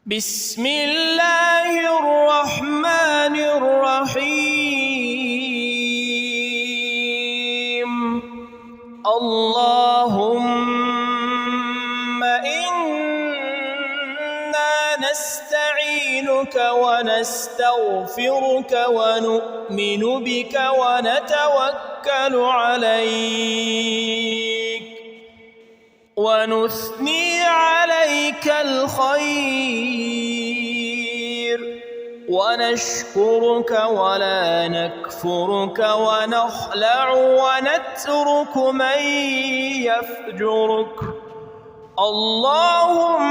بسم الله الرحمن الرحيم اللهم إنا نستعينك ونستغفرك ونؤمن بك ونتوكل عليك ونثني عليك الخير ونشكرك ولا نكفرك ونخلع ونترك من يفجرك اللهم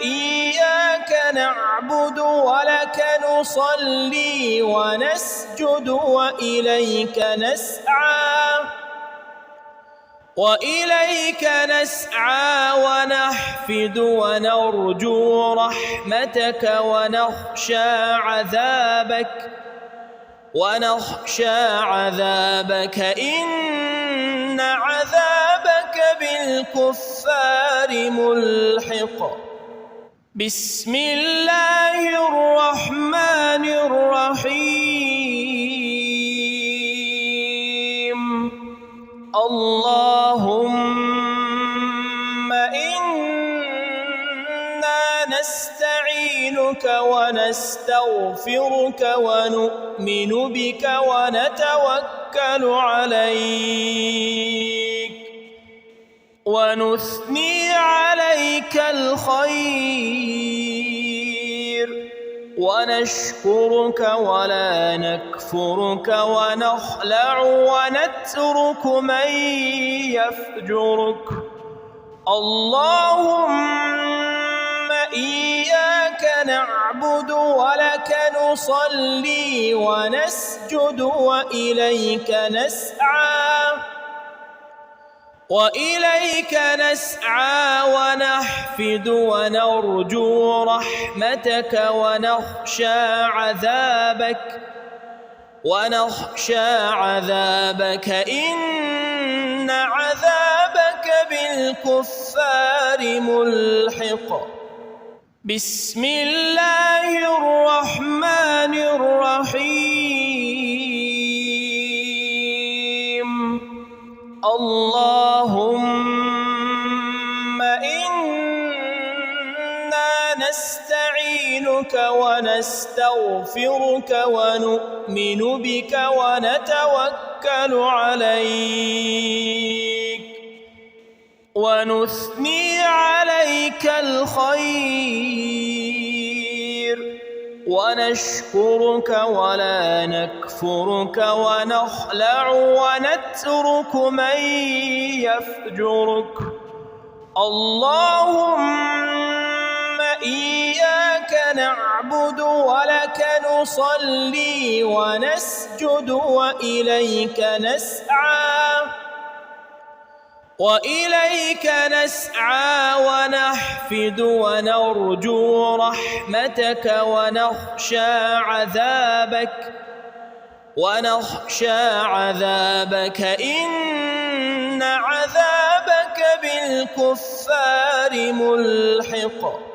إياك نعبد ولك نصلي ونسجد وإليك نسعى ونحفد ونرجو رحمتك ونخشى عذابك إن عذابك بالكفار ملحق بسم الله الرحمن الرحيم اللهم إنا نستعينك ونستغفرك ونؤمن بك ونتوكل عليك ونثني عليك الخير ونشكرك ولا نكفرك ونخلع ونترك من يفجرك اللهم إياك نعبد ولك نصلي ونسجد وإليك نسعى ونحفد ونرجو رحمتك ونخشى عذابك إن عذابك بالكفار ملحق بسم الله الرحمن الرحيم اللهم إنا نستعينك ونستغفرك ونؤمن بك ونتوكل عليك ونثني عليك الخير ونشكرك ولا نكفرك ونخلع ونترك من يفجرك اللهم إياك نعبد ولك نصلي ونسجد وإليك نسعى ونحفد ونرجو رحمتك ونخشى عذابك إن عذابك بالكفار ملحق